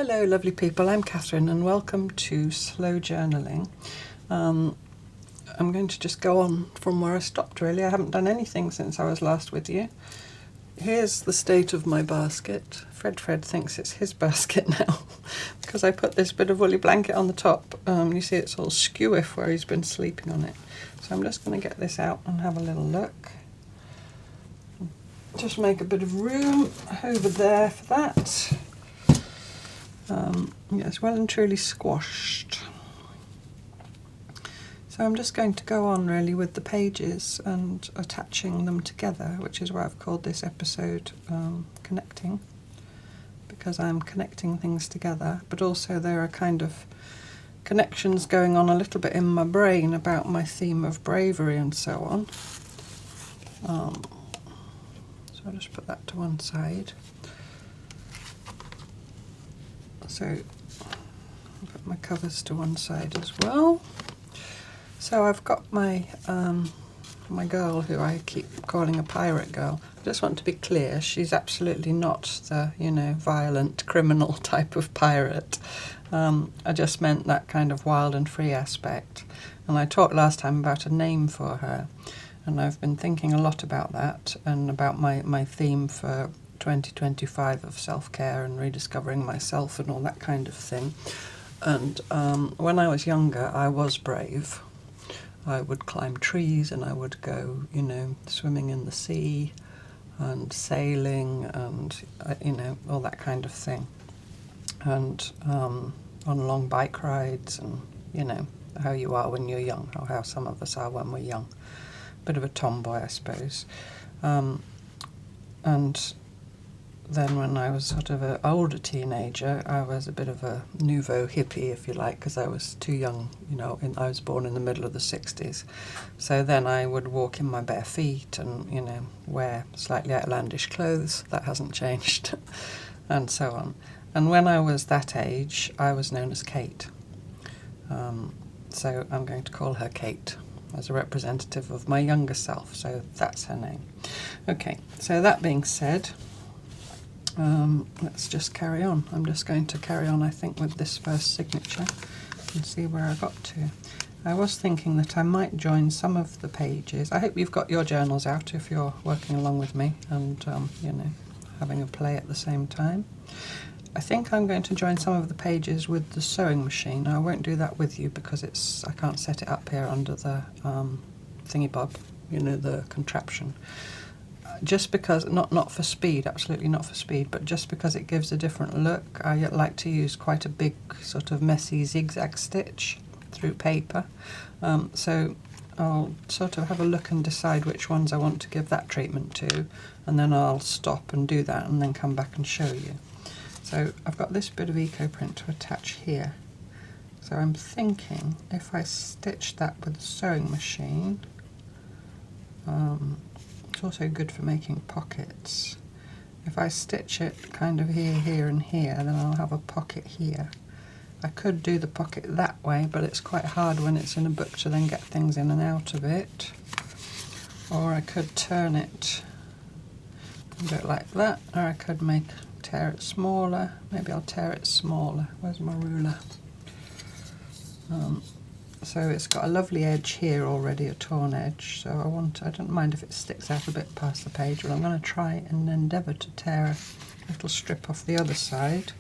Hello lovely people, I'm Catherine and welcome to Slow Journaling. I'm going to just go on from where I stopped really. I haven't done anything since I was last with you. Here's the state of my basket. Fred thinks it's his basket now because I put this bit of woolly blanket on the top. You see it's all skewiff where he's been sleeping on it. So I'm just going to get this out and have a little look. Just make a bit of room over there for that. Yeah, it's well and truly squashed. So I'm just going to go on really with the pages and attaching them together, which is why I've called this episode Connecting, because I'm connecting things together, but also there are kind of connections going on a little bit in my brain about my theme of bravery and so on. So I'll just put that to one side. So I'll put my covers to one side as well. So I've got my my girl, who I keep calling a pirate girl. I just want to be clear, she's absolutely not the, violent criminal type of pirate. I just meant that kind of wild and free aspect. And I talked last time about a name for her. And I've been thinking a lot about that and about my theme for 2025 of self-care and rediscovering myself and all that kind of thing. And when I was younger, I was brave. I would climb trees and I would go, swimming in the sea and sailing and, all that kind of thing. And on long bike rides and, how you are when you're young, or how some of us are when we're young. Bit of a tomboy, I suppose. And then when I was sort of an older teenager, I was a bit of a nouveau hippie, if you like, because I was too young, I was born in the middle of the 60s. So then I would walk in my bare feet and, wear slightly outlandish clothes. That hasn't changed, and so on. And when I was that age, I was known as Kate. So I'm going to call her Kate as a representative of my younger self, so that's her name. Okay, so that being said, let's just carry on. I'm just going to carry on, I think, with this first signature and see where I got to. I was thinking that I might join some of the pages. I hope you've got your journals out if you're working along with me and, having a play at the same time. I think I'm going to join some of the pages with the sewing machine. I won't do that with you because I can't set it up here under the thingy bob, the contraption. Just because, not for speed, absolutely not for speed, but just because it gives a different look. I like to use quite a big sort of messy zigzag stitch through paper. So I'll sort of have a look and decide which ones I want to give that treatment to, and then I'll stop and do that and then come back and show you. So I've got this bit of eco print to attach here. So I'm thinking if I stitch that with a sewing machine, it's also good for making pockets. If I stitch it kind of here and here, then I'll have a pocket here. I could do the pocket that way, but it's quite hard when it's in a book to then get things in and out of it. Or I could turn it and do it like that, or I could tear it smaller. Maybe I'll tear it smaller. Where's my ruler? So it's got a lovely edge here already, a torn edge. So I don't mind if it sticks out a bit past the page, but I'm going to try and endeavour to tear a little strip off the other side.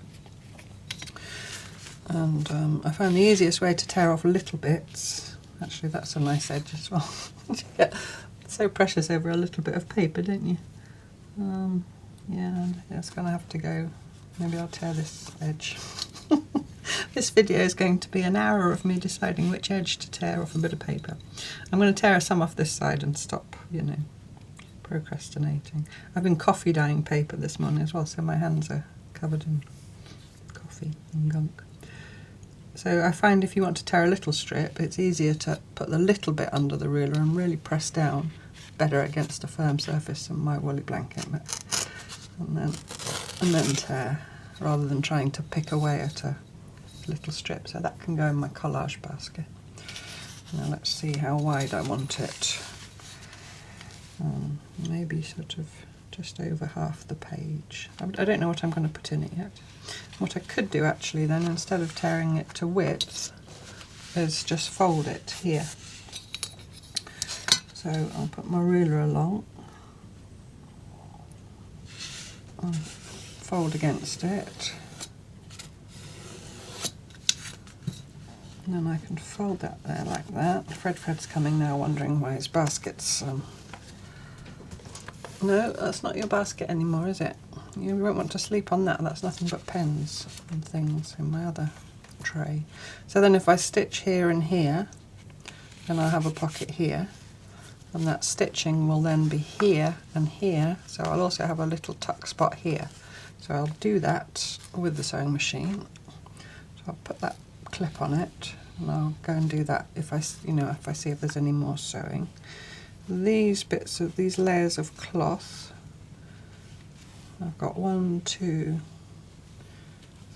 And I found the easiest way to tear off little bits. Actually, that's a nice edge as well. You get so precious over a little bit of paper, don't you? Yeah, it's going to have to go. Maybe I'll tear this edge. This video is going to be an hour of me deciding which edge to tear off a bit of paper. I'm going to tear some off this side and stop, procrastinating. I've been coffee dyeing paper this morning as well, so my hands are covered in coffee and gunk. So I find if you want to tear a little strip, it's easier to put the little bit under the ruler and really press down better against a firm surface than my woolly blanket. And then tear, rather than trying to pick away at a little strip. So that can go in my collage basket. Now let's see how wide I want it. Maybe sort of just over half the page. I don't know what I'm going to put in it yet. What I could do actually then, instead of tearing it to width, is just fold it here. So I'll put my ruler along and fold against it. And then I can fold that there like that. Fred's coming now, wondering why his basket's... No, that's not your basket anymore, is it? You won't want to sleep on that. That's nothing but pens and things in my other tray. So then if I stitch here and here, then I'll have a pocket here. And that stitching will then be here and here. So I'll also have a little tuck spot here. So I'll do that with the sewing machine. So I'll put that clip on it, and I'll go and do that if I see if there's any more sewing. These layers of cloth, I've got 1, 2,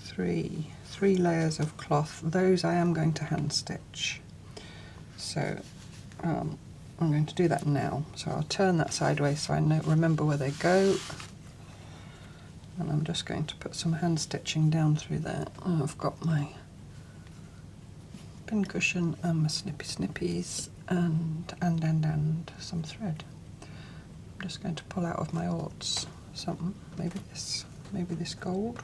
3 layers of cloth. Those I am going to hand stitch. So I'm going to do that now. So I'll turn that sideways so I remember where they go. And I'm just going to put some hand stitching down through there. Oh, I've got my pin cushion and my snippies and some thread. I'm just going to pull out of my orts something, maybe this gold.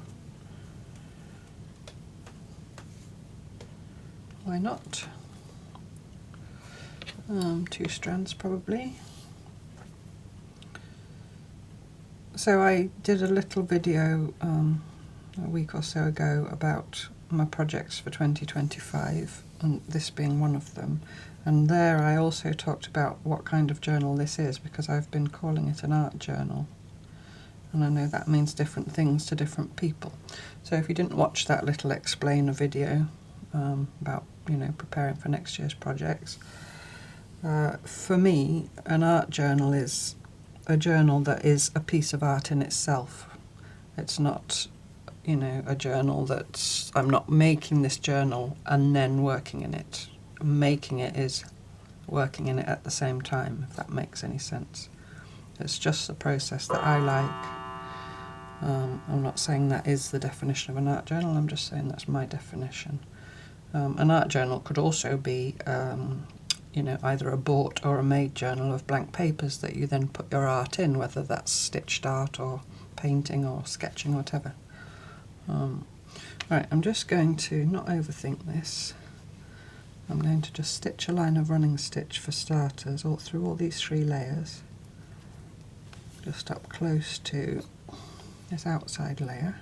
Why not? 2 strands probably. So I did a little video a week or so ago about my projects for 2025, and this being one of them. And there I also talked about what kind of journal this is, because I've been calling it an art journal. And I know that means different things to different people. So if you didn't watch that little explainer video about, preparing for next year's projects, for me, an art journal is a journal that is a piece of art in itself. It's not, a journal that I'm not making this journal and then working in it. Making it is working in it at the same time, if that makes any sense. It's just the process that I like. I'm not saying that is the definition of an art journal, I'm just saying that's my definition. An art journal could also be either a bought or a made journal of blank papers that you then put your art in, whether that's stitched art or painting or sketching or whatever. Right, I'm just going to not overthink this. I'm going to just stitch a line of running stitch for starters all through all these 3 layers, just up close to this outside layer.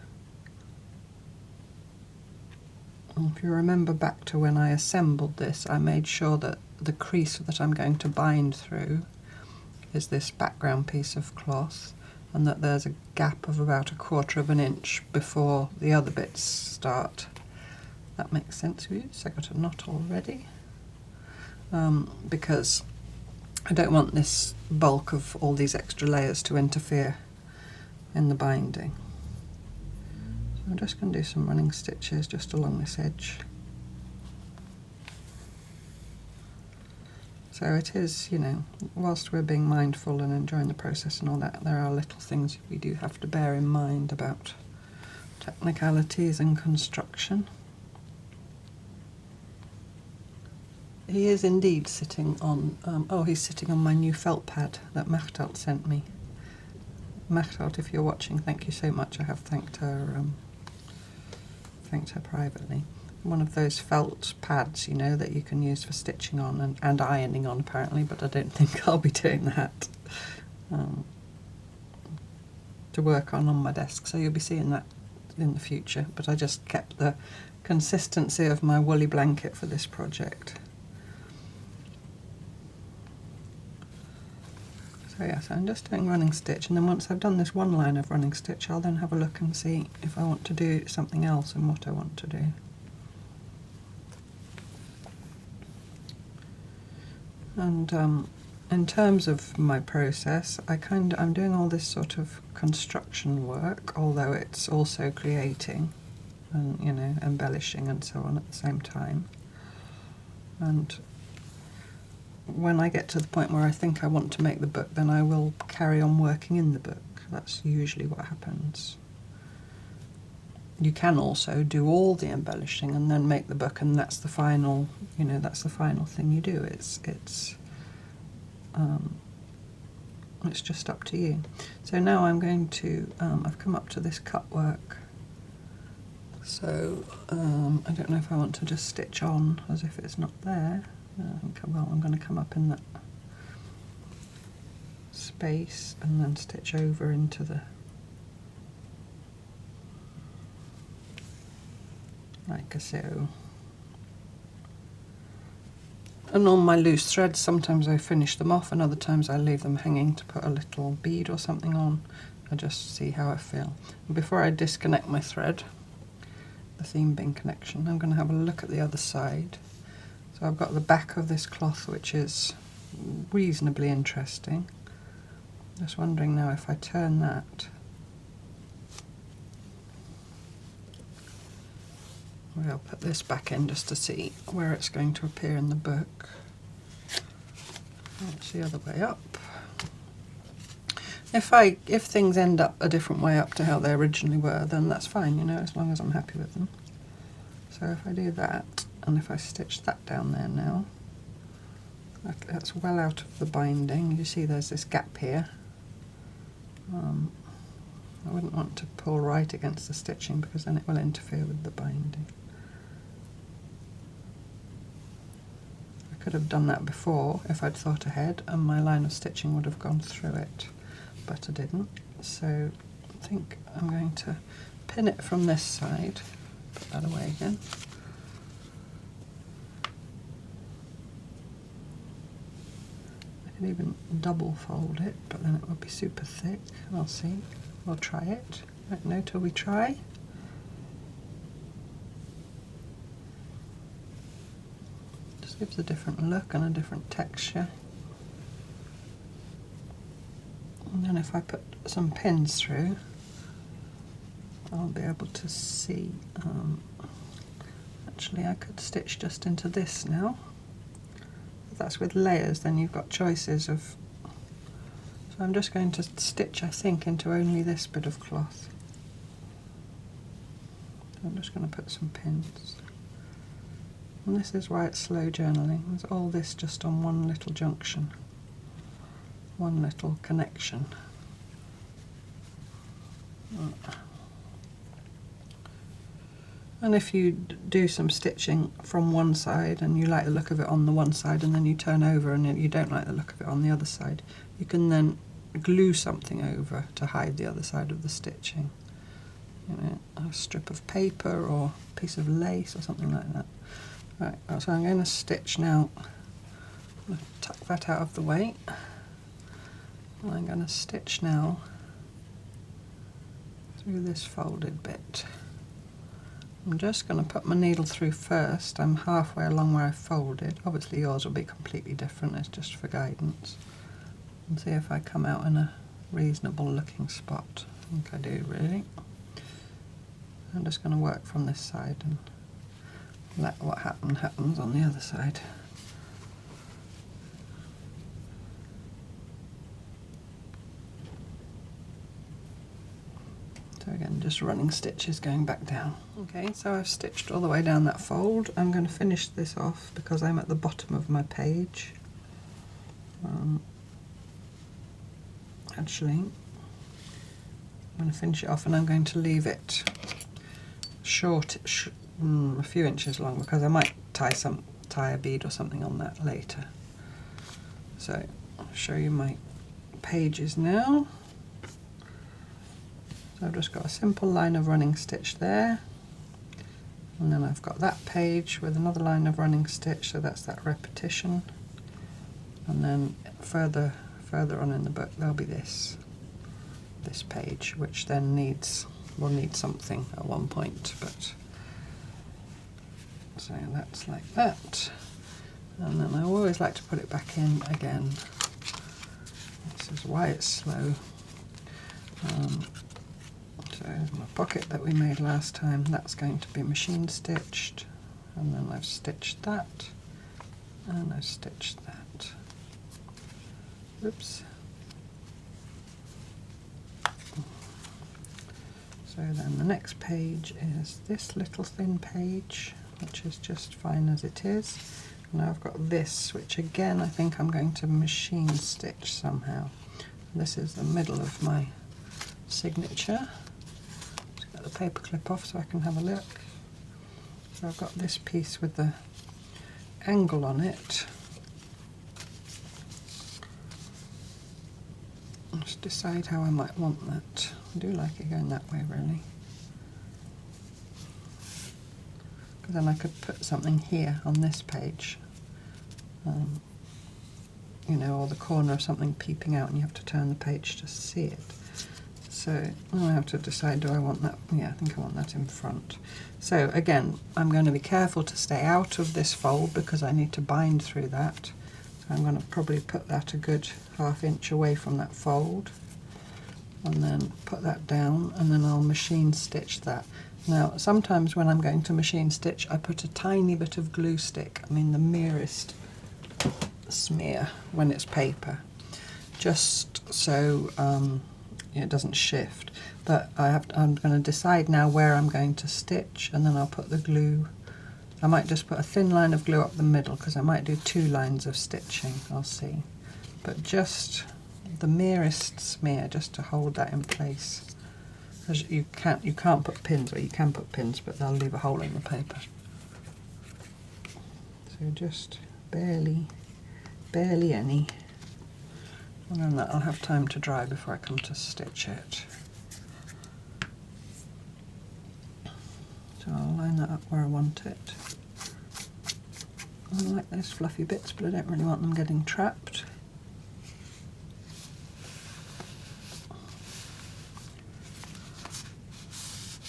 And if you remember back to when I assembled this, I made sure that the crease that I'm going to bind through is this background piece of cloth, and that there's a gap of about 1/4 inch before the other bits start. That makes sense to you? So I got a knot already, because I don't want this bulk of all these extra layers to interfere in the binding. So I'm just going to do some running stitches just along this edge. So it is, whilst we're being mindful and enjoying the process and all that, there are little things we do have to bear in mind about technicalities and construction. He is indeed sitting on, he's sitting on my new felt pad that Machtelt sent me. Machtelt, if you're watching, thank you so much. I have thanked her privately. One of those felt pads, that you can use for stitching on and ironing on apparently, but I don't think I'll be doing that to work on my desk, so you'll be seeing that in the future. But I just kept the consistency of my woolly blanket for this project. So yes, I'm just doing running stitch, and then once I've done this one line of running stitch, I'll then have a look and see if I want to do something else and what I want to do. And in terms of my process, I'm doing all this sort of construction work, although it's also creating and embellishing and so on at the same time. And when I get to the point where I think I want to make the book, then I will carry on working in the book. That's usually what happens. You can also do all the embellishing and then make the book, and that's the final, you know, that's the final thing you do. It's just up to you. So now I'm going to, I've come up to this cut work. So I don't know if I want to just stitch on as if it's not there. Well, I'm going to come up in that space and then stitch over into the, like so. And on my loose threads, sometimes I finish them off and other times I leave them hanging to put a little bead or something on. I just see how I feel. And before I disconnect my thread, the theme bin connection, I'm going to have a look at the other side. So I've got the back of this cloth, which is reasonably interesting. Just wondering now if I turn that, I'll put this back in just to see where it's going to appear in the book. It's the other way up. If things end up a different way up to how they originally were, then that's fine, you know, as long as I'm happy with them. So if I do that, and if I stitch that down there now, that's well out of the binding. You see there's this gap here. I wouldn't want to pull right against the stitching because then it will interfere with the binding. I could have done that before if I'd thought ahead and my line of stitching would have gone through it, but I didn't. So I think I'm going to pin it from this side, put that away again. I could even double fold it, but then it would be super thick. I'll see. We'll try it. Don't know till we try. Just gives a different look and a different texture. And then if I put some pins through, I'll be able to see. Actually, I could stitch just into this now. If that's with layers, then you've got choices of. So I'm just going to stitch, I think, into only this bit of cloth. So I'm just going to put some pins. And this is why it's slow journaling. There's all this just on one little junction, one little connection. And if you do some stitching from one side and you like the look of it on the one side and then you turn over and you don't like the look of it on the other side, you can then glue something over to hide the other side of the stitching. You know, a strip of paper or a piece of lace or something like that. Right, so I'm going to stitch now. I'm going to tuck that out of the way. And I'm going to stitch now through this folded bit. I'm just going to put my needle through first. I'm halfway along where I folded. Obviously yours will be completely different, it's just for guidance. And see if I come out in a reasonable looking spot. I think I do, really. I'm just going to work from this side and let what happens on the other side. So again, just running stitches going back down. Okay, so I've stitched all the way down that fold. I'm going to finish this off because I'm at the bottom of my page. Actually, I'm going to finish it off and I'm going to leave it short, a few inches long, because I might tie a bead or something on that later. So I'll show you my pages now. So I've just got a simple line of running stitch there, and then I've got that page with another line of running stitch, so that's that repetition, and then further on in the book there'll be this page, which then will need something at one point, but so that's like that. And then I always like to put it back in again. This is why it's slow. So my pocket that we made last time, that's going to be machine stitched, and then I've stitched that, and I've stitched that. Oops. So then the next page is this little thin page, which is just fine as it is. Now I've got this, which again I think I'm going to machine stitch somehow. This is the middle of my signature. Just get the paper clip off so I can have a look. So I've got this piece with the angle on it. Just decide how I might want that. I do like it going that way really. Because then I could put something here on this page. You know, or the corner of something peeping out and you have to turn the page to see it. So I have to decide, do I want that? Yeah, I think I want that in front. So again, I'm going to be careful to stay out of this fold because I need to bind through that. So I'm going to probably put that a good ½ inch away from that fold and then put that down, and then I'll machine stitch that. Now sometimes when I'm going to machine stitch I put a tiny bit of glue stick, I mean the merest smear when it's paper, just so it doesn't shift. But I'm going to decide now where I'm going to stitch, and then I'll put the glue. I might just put a thin line of glue up the middle because I might do 2 lines of stitching, I'll see. But just the merest smear just to hold that in place. Because you can't put pins, or you can put pins, but they'll leave a hole in the paper. So just barely any. And then that'll have time to dry before I come to stitch it. So I'll line that up where I want it. I like those fluffy bits, but I don't really want them getting trapped.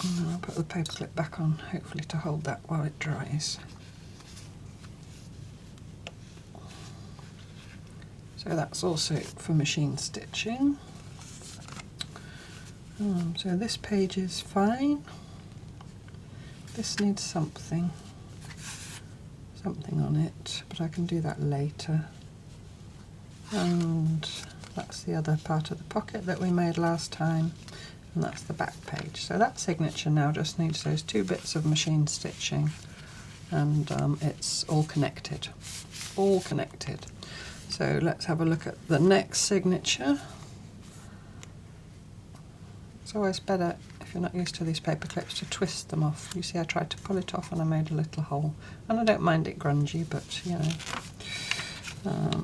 And then I'll put the paper clip back on, hopefully to hold that while it dries. So that's also for machine stitching. So this page is fine. This needs something on it, but I can do that later. And that's the other part of the pocket that we made last time, and that's the back page. So that signature now just needs those 2 bits of machine stitching, and it's all connected. So let's have a look at the next signature. It's always better, if you're not used to these paper clips, to twist them off. You see, I tried to pull it off and I made a little hole. And I don't mind it grungy, but you know.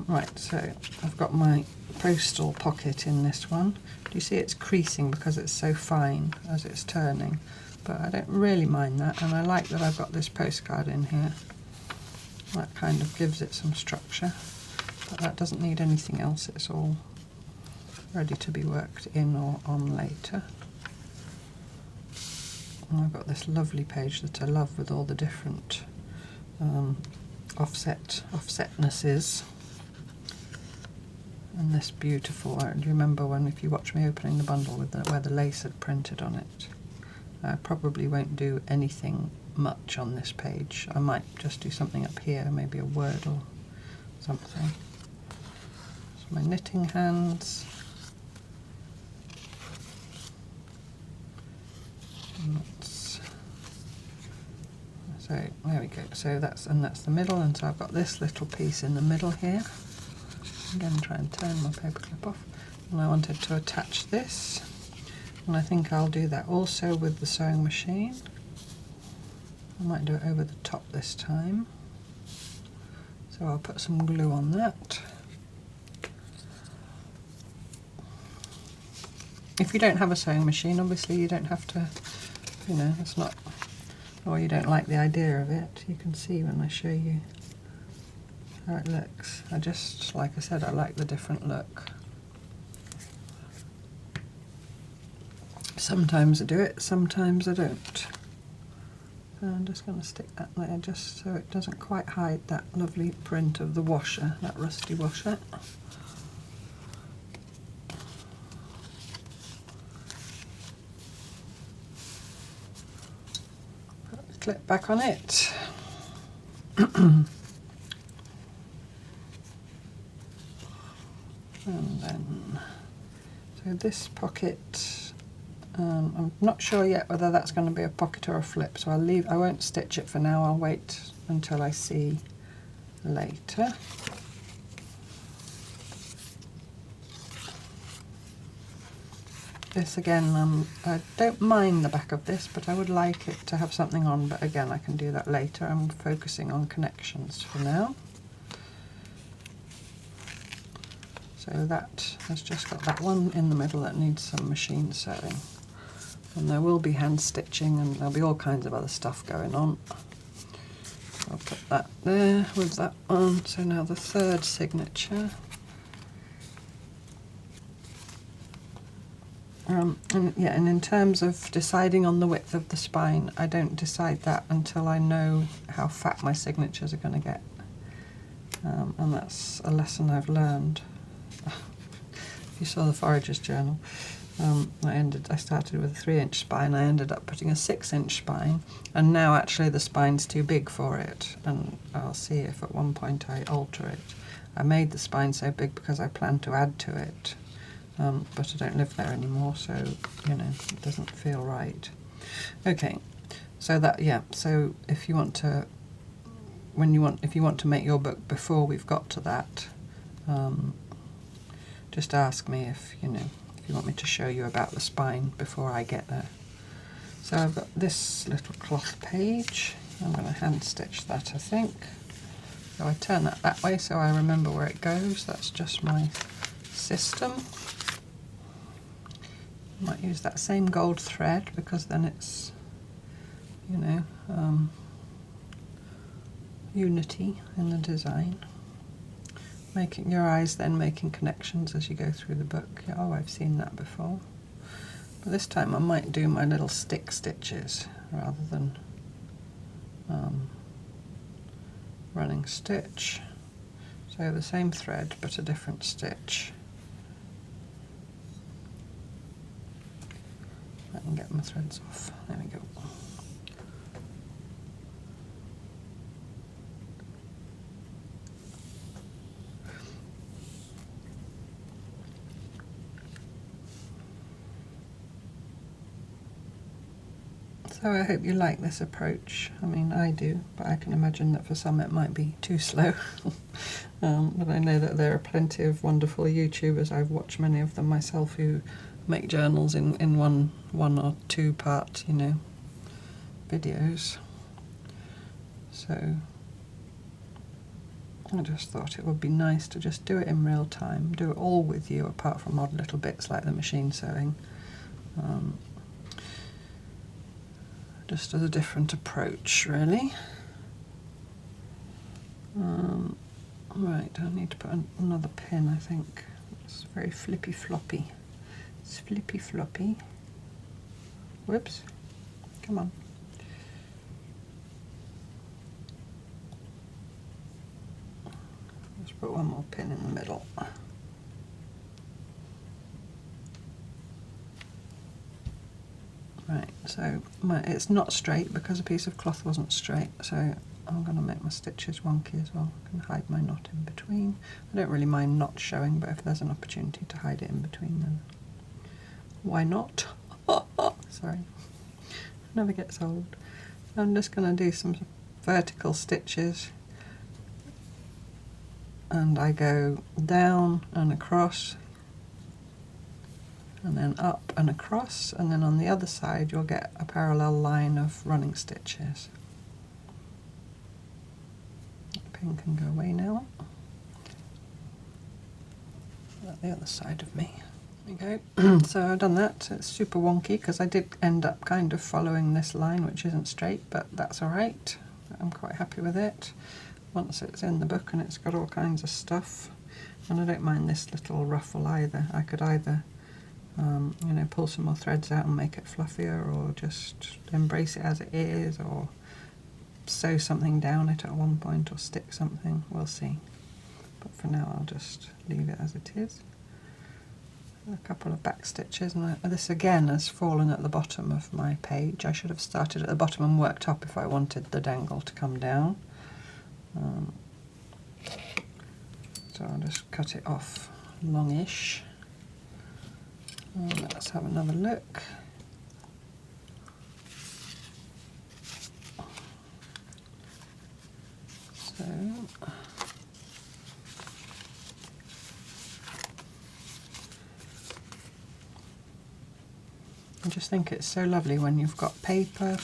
Right, so I've got my postal pocket in this one. Do you see it's creasing because it's so fine as it's turning? But I don't really mind that, and I like that I've got this postcard in here. That kind of gives it some structure. But that doesn't need anything else, it's all ready to be worked in or on later. And I've got this lovely page that I love with all the different offsetnesses. And this beautiful, do you remember when, if you watch me opening the bundle with where the lace had printed on it? I probably won't do anything much on this page. I might just do something up here, maybe a word or something. So my knitting hands. So there we go. So that's the middle, and so I've got this little piece in the middle here. Again, try and turn my paper clip off. And I wanted to attach this, and I think I'll do that also with the sewing machine. I might do it over the top this time. So I'll put some glue on that. If you don't have a sewing machine, obviously you don't have to, you know, it's not, or you don't like the idea of it, you can see when I show you how it looks. I just, like I said, I like the different look. Sometimes I do it, sometimes I don't. So I'm just going to stick that there just so it doesn't quite hide that lovely print of the washer, that rusty washer. Put the clip back on it. And then, so this pocket, I'm not sure yet whether that's going to be a pocket or a flip, so I won't stitch it for now. I'll wait until I see later. This again, I don't mind the back of this, but I would like it to have something on, but again I can do that later. I'm focusing on connections for now. So that has just got that one in the middle that needs some machine sewing. And there will be hand stitching and there'll be all kinds of other stuff going on. I'll put that there with that one. So now the third signature. And in terms of deciding on the width of the spine, I don't decide that until I know how fat my signatures are going to get. And that's a lesson I've learned. If you saw the Forager's Journal, I started with a 3-inch spine. I ended up putting a 6-inch spine, and now actually the spine's too big for it, and I'll see if at one point I alter it. I made the spine so big because I planned to add to it, but I don't live there anymore, so it doesn't feel right. Okay, so so if you want to make your book before we've got to that, just ask me if you want me to show you about the spine before I get there. So I've got this little cloth page. I'm going to hand stitch that, I think. So I turn that way so I remember where it goes. That's just my system. Might use that same gold thread because then it's unity in the design. Making your eyes then making connections as you go through the book. Oh, I've seen that before. But this time I might do my little stick stitches rather than running stitch. So the same thread but a different stitch. I can get my threads off. There we go. So I hope you like this approach. I mean, I do, but I can imagine that for some it might be too slow. But I know that there are plenty of wonderful YouTubers, I've watched many of them myself, who make journals in one or two part, videos. So I just thought it would be nice to just do it in real time, do it all with you, apart from odd little bits like the machine sewing. Just as a different approach, really. Right, I need to put another pin, I think. It's very flippy floppy. It's flippy floppy. Whoops. Come on. Let's put one more pin in the middle. Right, so it's not straight because a piece of cloth wasn't straight, so I'm going to make my stitches wonky as well. I can hide my knot in between. I don't really mind not showing, but if there's an opportunity to hide it in between, then why not? Sorry, never gets old. So I'm just going to do some vertical stitches, and I go down and across, and then up and across, and then on the other side you'll get a parallel line of running stitches. The pin can go away now. At the other side of me. There we go. So I've done that. It's super wonky because I did end up kind of following this line, which isn't straight, but that's alright. I'm quite happy with it once it's in the book and it's got all kinds of stuff. And I don't mind this little ruffle either. I could either pull some more threads out and make it fluffier, or just embrace it as it is, or sew something down it at one point, or stick something. We'll see. But for now I'll just leave it as it is. A couple of back stitches, and this again has fallen at the bottom of my page. I should have started at the bottom and worked up if I wanted the dangle to come down. So I'll just cut it off longish. Let's have another look. So I just think it's so lovely when you've got paper,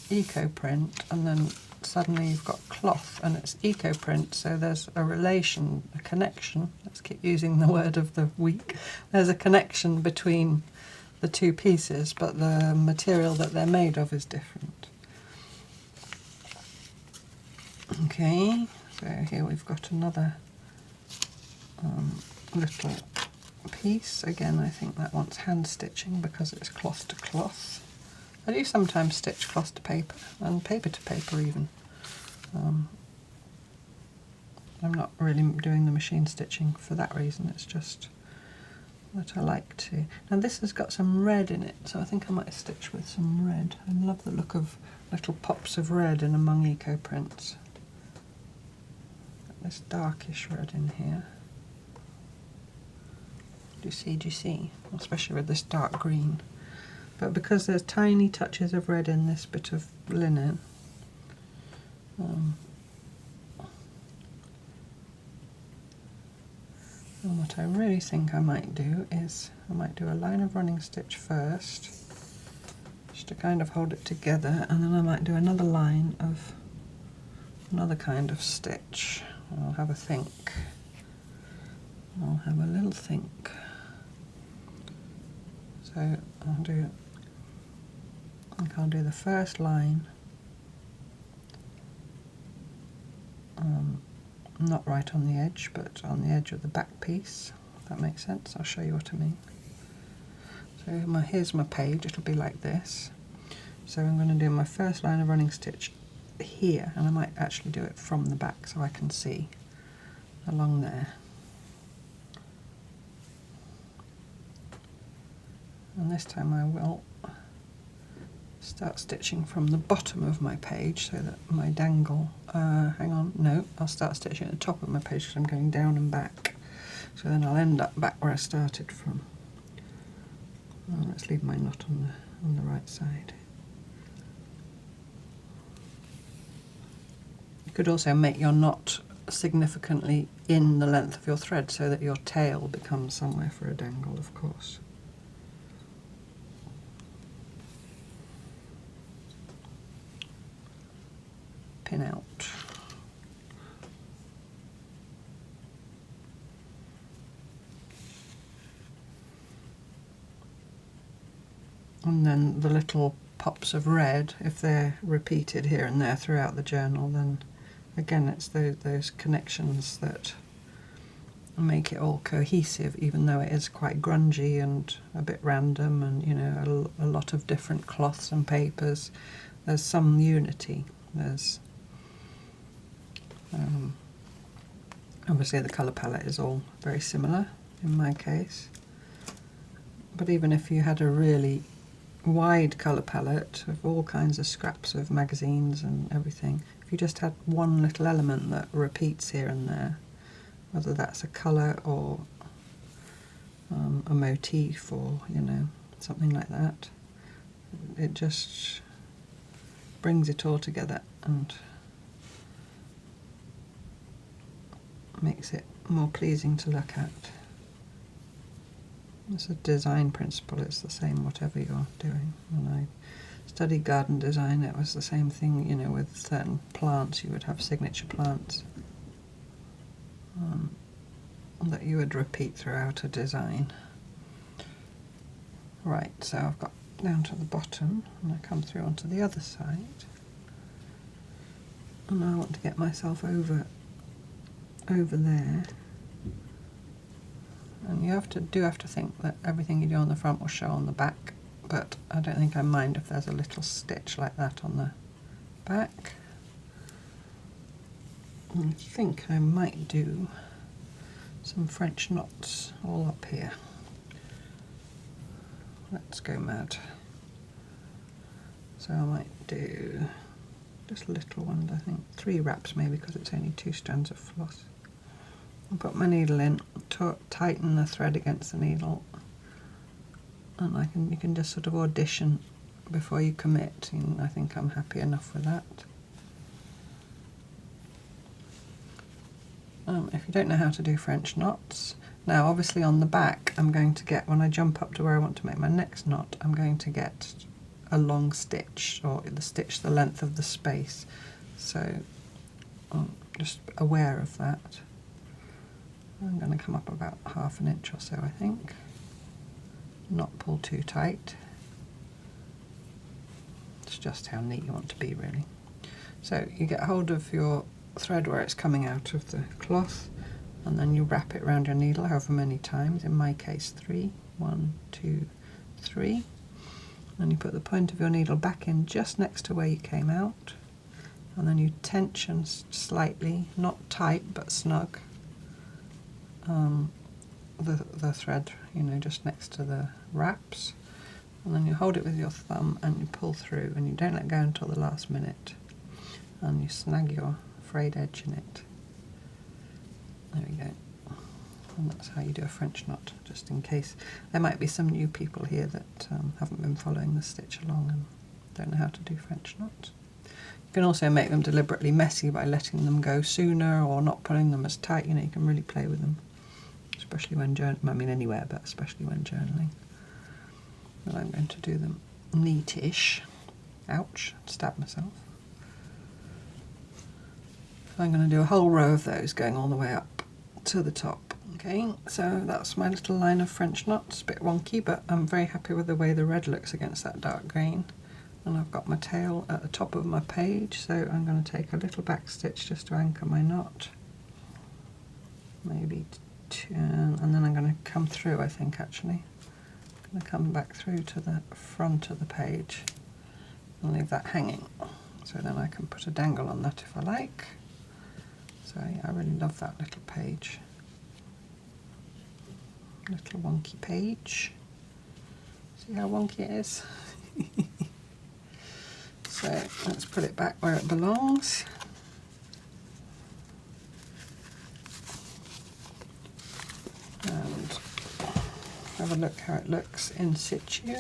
eco print, and then suddenly you've got cloth and it's eco print, so there's a relation, a connection. Let's keep using the word of the week. There's a connection between the two pieces, but the material that they're made of is different. Okay, so here we've got another little piece. Again, I think that wants hand stitching because it's cloth to cloth. I do sometimes stitch cloth to paper and paper to paper even. I'm not really doing the machine stitching for that reason, it's just that I like to. Now this has got some red in it, so I think I might stitch with some red. I love the look of little pops of red in among eco prints. Got this darkish red in here. Do you see? Especially with this dark green. But because there's tiny touches of red in this bit of linen, and what I really think I might do is I might do a line of running stitch first, just to kind of hold it together, and then I might do another line of another kind of stitch. I'll have a think. I'll have a little think. So I think I'll do the first line, not right on the edge, but on the edge of the back piece, if that makes sense. I'll show you what I mean. So here's my page, it'll be like this. So I'm going to do my first line of running stitch here, and I might actually do it from the back so I can see along there. And this time I will start stitching from the bottom of my page so that my dangle, hang on, no, I'll start stitching at the top of my page because I'm going down and back. So then I'll end up back where I started from. Well, let's leave my knot on the right side. You could also make your knot significantly in the length of your thread so that your tail becomes somewhere for a dangle, of course. Pin out. And then the little pops of red, if they're repeated here and there throughout the journal, then again it's those connections that make it all cohesive, even though it is quite grungy and a bit random, and you know, a lot of different cloths and papers. There's some unity. There's obviously the colour palette is all very similar in my case, but even if you had a really wide colour palette of all kinds of scraps of magazines and everything, if you just had one little element that repeats here and there, whether that's a colour or a motif or, you know, something like that, it just brings it all together and makes it more pleasing to look at. It's a design principle, it's the same whatever you're doing. When I studied garden design, it was the same thing, you know, with certain plants. You would have signature plants that you would repeat throughout a design. Right, so I've got down to the bottom and I come through onto the other side, and I want to get myself over there. And you have to think that everything you do on the front will show on the back, but I don't think I mind if there's a little stitch like that on the back. I think I might do some French knots all up here. Let's go mad. So I might do just little ones, I think 3 wraps maybe, because it's only 2 strands of floss. I'll put my needle in, tighten the thread against the needle, and you can just sort of audition before you commit, and I think I'm happy enough with that. if you don't know how to do French knots, now obviously on the back I'm going to get, when I jump up to where I want to make my next knot, I'm going to get a long stitch, or the stitch the length of the space, so just aware of that. I'm going to come up about ½ an inch or so, I think, not pull too tight. It's just how neat you want to be, really. So you get hold of your thread where it's coming out of the cloth, and then you wrap it around your needle however many times, in my case 3, 1, 2, 3, and you put the point of your needle back in just next to where you came out, and then you tension slightly, not tight but snug, the thread, you know, just next to the wraps, and then you hold it with your thumb and you pull through, and you don't let go until the last minute, and you snag your frayed edge in it. There we go. And that's how you do a French knot, just in case there might be some new people here that haven't been following the stitch along and don't know how to do French knots. You can also make them deliberately messy by letting them go sooner or not pulling them as tight. You know, you can really play with them, especially when journaling. I mean, anywhere, but especially when journaling. But I'm going to do them neatish. Ouch, stabbed myself. So I'm going to do a whole row of those going all the way up to the top. Okay, so that's my little line of French knots, a bit wonky, but I'm very happy with the way the red looks against that dark green. And I've got my tail at the top of my page, so I'm going to take a little back stitch just to anchor my knot. Maybe two, and then I'm going to come through, I think, actually. I'm going to come back through to the front of the page and leave that hanging. So then I can put a dangle on that if I like. So I really love that little page. Little wonky page. See how wonky it is? So let's put it back where it belongs. And have a look how it looks in situ.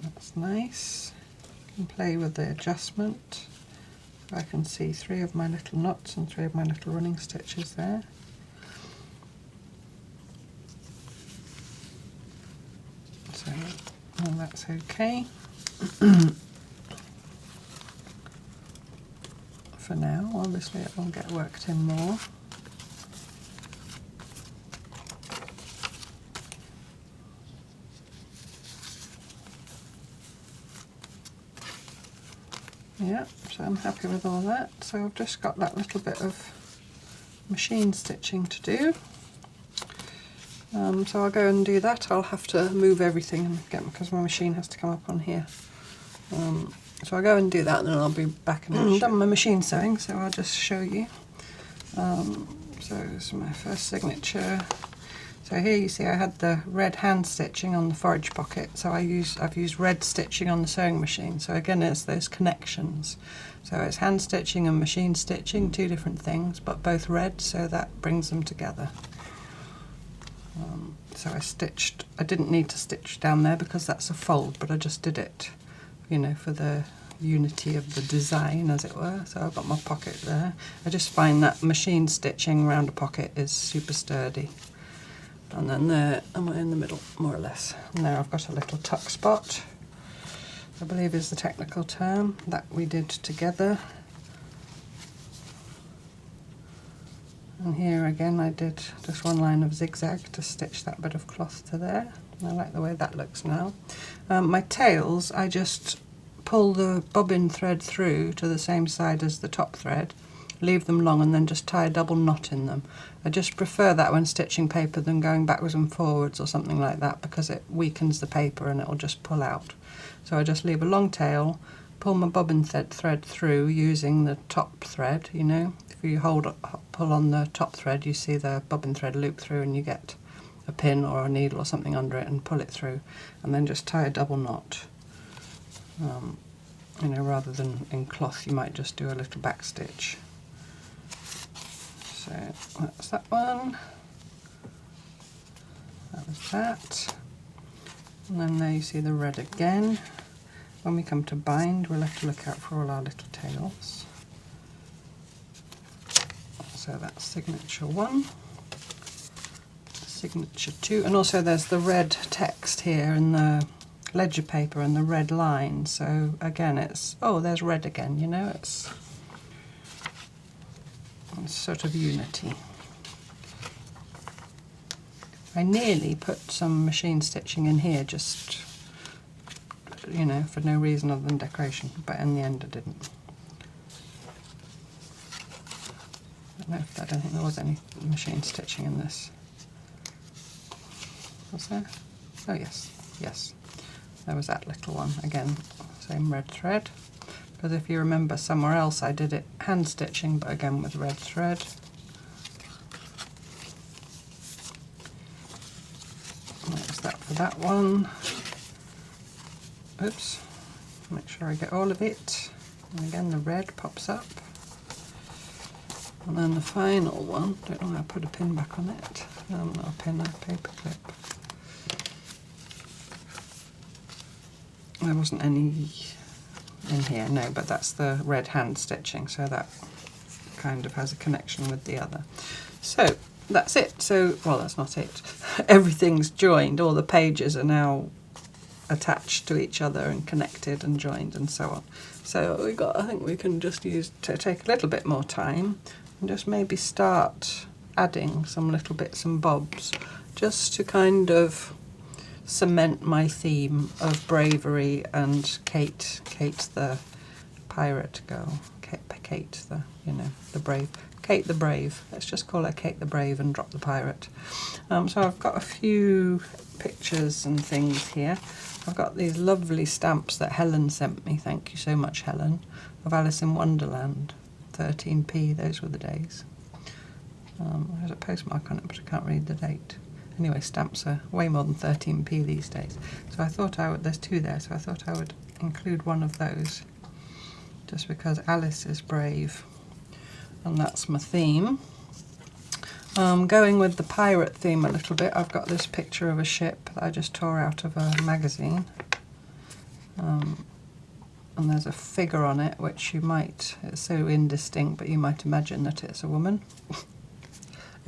That's nice. You can play with the adjustment. I can see 3 of my little knots and 3 of my little running stitches there. So, well, that's okay. For now, obviously it will get worked in more. Yeah, so I'm happy with all that. So I've just got that little bit of machine stitching to do. So I'll go and do that. I'll have to move everything and get, because my machine has to come up on here. So I'll go and do that, and then I'll be back and I've done my machine sewing, so I'll just show you. So this is my first signature. So here you see I had the red hand stitching on the forage pocket, so I've used red stitching on the sewing machine. So again, it's those connections. So it's hand stitching and machine stitching, 2 different things, but both red, so that brings them together. So I didn't need to stitch down there because that's a fold, but I just did it, you know, for the unity of the design, as it were. So I've got my pocket there. I just find that machine stitching around a pocket is super sturdy. And then there, am I in the middle, more or less? And there I've got a little tuck spot, I believe is the technical term, that we did together. And here again I did just 1 line of zigzag to stitch that bit of cloth to there. I like the way that looks now. My tails, I just pull the bobbin thread through to the same side as the top thread, leave them long, and then just tie a double knot in them. I just prefer that when stitching paper than going backwards and forwards or something like that, because it weakens the paper and it'll just pull out. So I just leave a long tail, pull my bobbin thread through using the top thread, you know. If you pull on the top thread, you see the bobbin thread loop through, and you get a pin or a needle or something under it and pull it through, and then just tie a double knot. You know, rather than in cloth, you might just do a little back stitch. So that's that one. That was that. And then there you see the red again. when we come to bind, we'll have to look out for all our little tails. So that's signature 1, signature 2, and also there's the red text here in the ledger paper and the red line. So again, it's, oh, there's red again, you know, it's sort of unity. I nearly put some machine stitching in here, just, you know, for no reason other than decoration, but in the end I didn't. I don't think there was any machine stitching in this. Was there? Oh yes, yes. There was that little one. Again, same red thread. Because if you remember somewhere else I did it hand stitching, but again with red thread. That was that for that one. Oops. Make sure I get all of it. And again the red pops up. And then the final one, don't know how to put a pin back on it. Not a pin, a paper clip. There wasn't any in here, no, but that's the red hand stitching, so that kind of has a connection with the other. So that's it. So, well, that's not it. Everything's joined, all the pages are now attached to each other and connected and joined and so on. So I think we can just take a little bit more time and just maybe start adding some little bits and bobs just to kind of cement my theme of bravery and Kate the pirate girl, Kate the, you know, the brave, Kate the Brave. Let's just call her Kate the Brave and drop the pirate. So I've got a few pictures and things here. I've got these lovely stamps that Helen sent me, thank you so much Helen, of Alice in Wonderland, 13p, those were the days. There's a postmark on it but I can't read the date. Anyway, stamps are way more than 13p these days. So I thought I would, there's two there, so I thought I would include one of those, just because Alice is brave, and that's my theme. Going with the pirate theme a little bit, I've got this picture of a ship that I just tore out of a magazine. And there's a figure on it which you might, it's so indistinct, but you might imagine that it's a woman.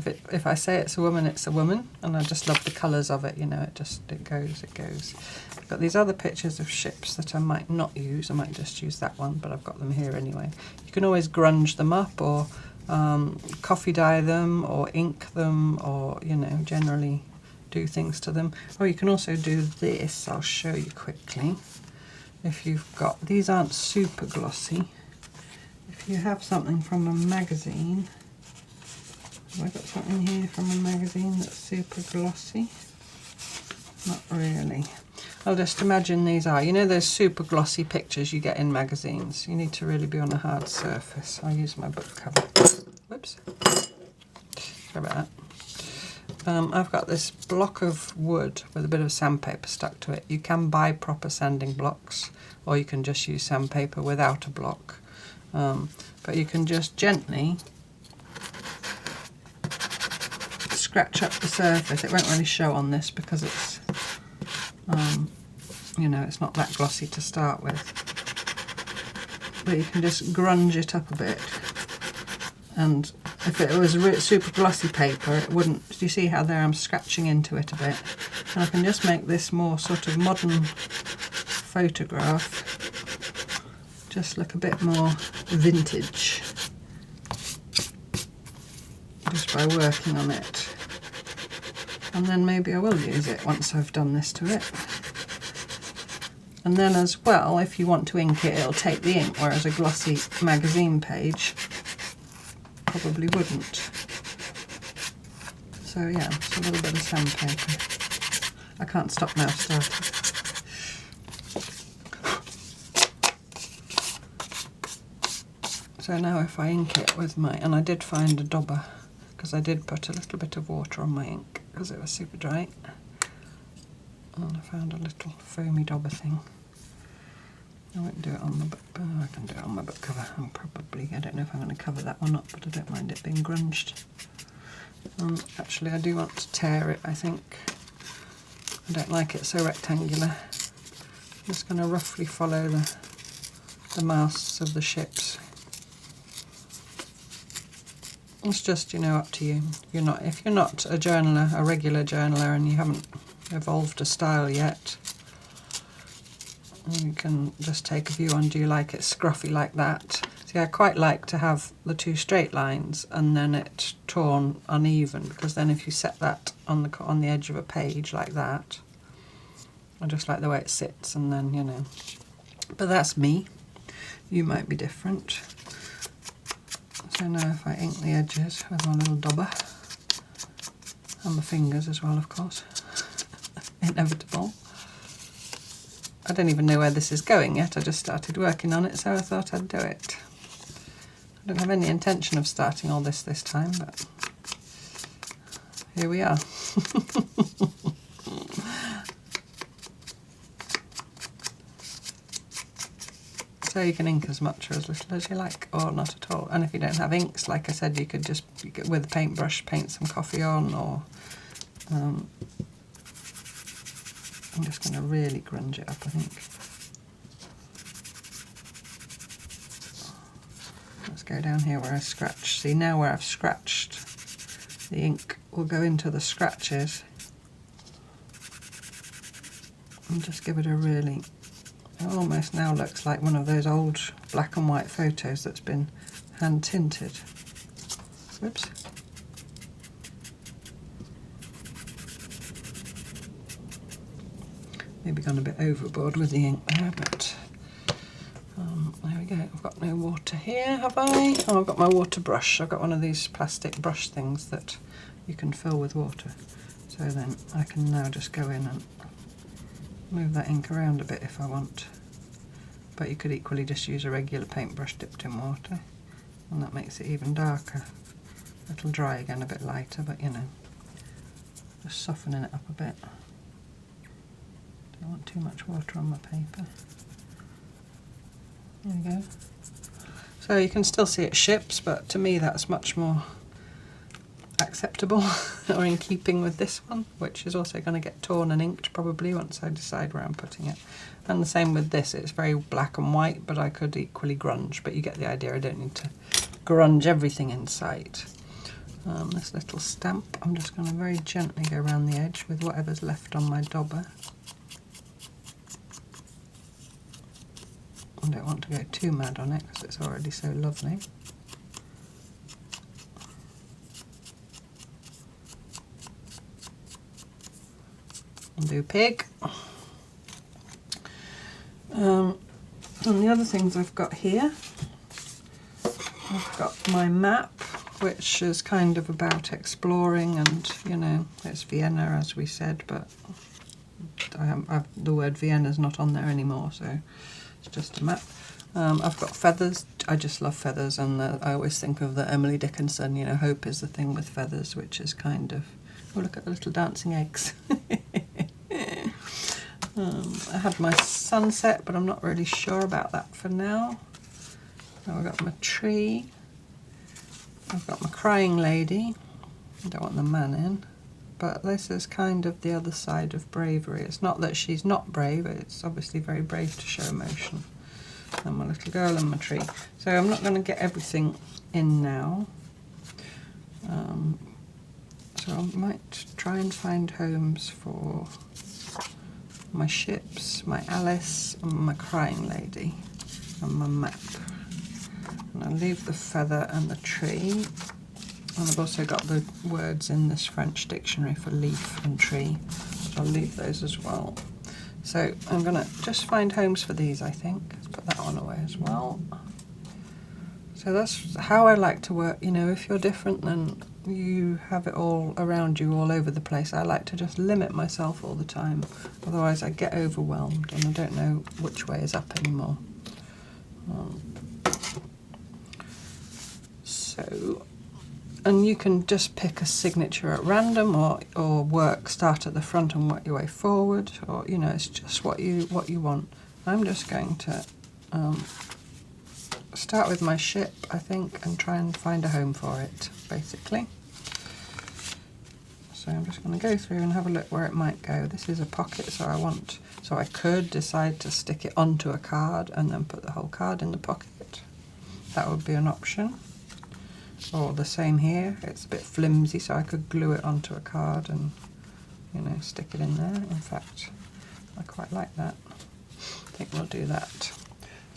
If I say it's a woman, it's a woman, and I just love the colours of it, you know, it goes. I've got these other pictures of ships that I might not use, I might just use that one, but I've got them here anyway. You can always grunge them up, or coffee dye them, or ink them, or, you know, generally do things to them. Or you can also do this, I'll show you quickly. If you've got, these aren't super glossy, if you have something from a magazine, have I got something here from a magazine that's super glossy? Not really. I'll just imagine these are, you know those super glossy pictures you get in magazines? You need to really be on a hard surface. I'll use my book cover. Whoops. Sorry about that. I've got this block of wood with a bit of sandpaper stuck to it. You can buy proper sanding blocks, or you can just use sandpaper without a block. But you can just gently scratch up the surface. It won't really show on this because it's, you know, it's not that glossy to start with. But you can just grunge it up a bit. And if it was super glossy paper, it wouldn't. Do you see how there I'm scratching into it a bit? And I can just make this more sort of modern photograph just look a bit more vintage, just by working on it. And then maybe I will use it once I've done this to it. And then as well, if you want to ink it, it'll take the ink, whereas a glossy magazine page probably wouldn't. So yeah, it's a little bit of sandpaper. I can't stop now starting. So now if I ink it with my, and I did find a dauber, because I did put a little bit of water on my ink because it was super dry, and I found a little foamy dauber thing. I won't do it on the book, but I can do it on my book cover. I'll probably, I don't know if I'm going to cover that one up, but I don't mind it being grunged. Actually I do want to tear it, I think. I don't like it so rectangular. just going to roughly follow the masts of the ships. It's just, you know, up to you. If you're not a journaler, a regular journaler, and you haven't evolved a style yet, you can just take a view on, do you like it scruffy like that? See, I quite like to have the two straight lines and then it torn uneven, because then if you set that on the edge of a page like that, I just like the way it sits, and then, you know. But that's me. You might be different. So now if I ink the edges with my little dobber, and the fingers as well, of course, inevitable. I don't even know where this is going yet, I just started working on it, so I thought I'd do it. I don't have any intention of starting all this time, but here we are. So you can ink as much or as little as you like, or not at all. And if you don't have inks, like I said, you could just, with a paintbrush, paint some coffee on, or I'm just going to really grunge it up, I think. Let's go down here where I scratched. See, now where I've scratched, the ink will go into the scratches. And just give it a really... It almost now looks like one of those old black and white photos that's been hand tinted. Whoops. Maybe gone a bit overboard with the ink there, but there we go. I've got no water here, have I? Oh, I've got my water brush. I've got one of these plastic brush things that you can fill with water. So then I can now just go in and move that ink around a bit if I want, but you could equally just use a regular paintbrush dipped in water, and that makes it even darker. It'll dry again a bit lighter, but you know, just softening it up a bit. Don't want too much water on my paper. There we go. So you can still see it ships, but to me that's much more acceptable or in keeping with this one, which is also going to get torn and inked probably once I decide where I'm putting it. And the same with this, it's very black and white, but I could equally grunge, but you get the idea. I don't need to grunge everything in sight. This little stamp, I'm just going to very gently go around the edge with whatever's left on my dobber. I don't want to go too mad on it because it's already so lovely. And do pig. And the other things I've got here, I've got my map, which is kind of about exploring, and you know, it's Vienna as we said, but the word Vienna's not on there anymore, so it's just a map. I've got feathers. I just love feathers, and I always think of the Emily Dickinson, you know, hope is the thing with feathers, which is kind of, oh look at the little dancing eggs. I had my sunset, but I'm not really sure about that for now. So I've got my tree. I've got my crying lady. I don't want the man in. But this is kind of the other side of bravery. It's not that she's not brave, it's obviously very brave to show emotion. And my little girl and my tree. So I'm not going to get everything in now. So I might try and find homes for my ships, my Alice, and my crying lady, and my map. And I'll leave the feather and the tree. And I've also got the words in this French dictionary for leaf and tree. So I'll leave those as well. So I'm going to just find homes for these, I think. Let's put that one away as well. So that's how I like to work. You know, if you're different, then you have it all around you, all over the place. I like to just limit myself all the time. Otherwise I get overwhelmed and I don't know which way is up anymore. And you can just pick a signature at random, or start at the front and work your way forward, or you know, it's just what you want. I'm just going to start with my ship, I think, and try and find a home for it, basically. So I'm just going to go through and have a look where it might go. This is a pocket, so I could decide to stick it onto a card and then put the whole card in the pocket. That would be an option. Or the same here, it's a bit flimsy, so I could glue it onto a card and, you know, stick it in there. In fact, I quite like that. I think we'll do that.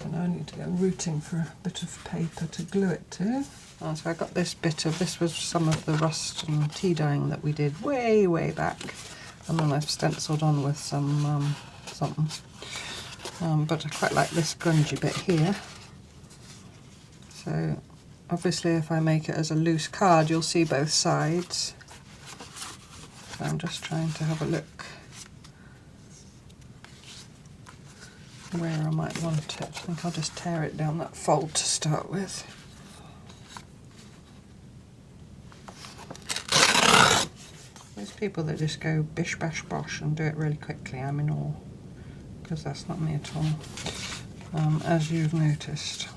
And I need to go rooting for a bit of paper to glue it to. Oh, so I got this this was some of the rust and tea dyeing that we did way back. And then I've stenciled on with some something. But I quite like this grungy bit here. So obviously if I make it as a loose card, you'll see both sides. So I'm just trying to have a look where I might want it. I think I'll just tear it down that fold to start with. There's people that just go bish bash bosh and do it really quickly. I'm in awe, because that's not me at all, as you've noticed.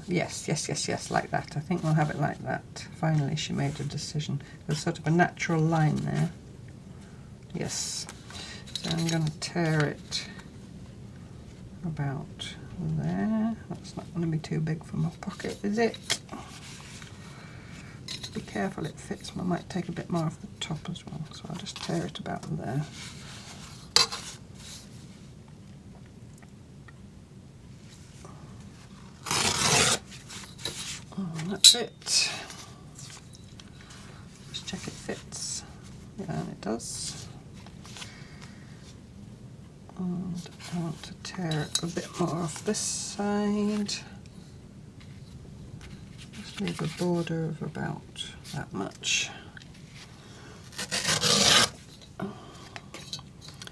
Yes, like that. I think we'll have it like that. Finally she made a decision. There's sort of a natural line there. Yes. So I'm going to tear it about there. That's not going to be too big for my pocket, is it? Be careful it fits. I might take a bit more off the top as well. So I'll just tear it about there. That's it. Just check it fits. Yeah, and it does. And I want to tear it a bit more off this side. Just leave a border of about that much.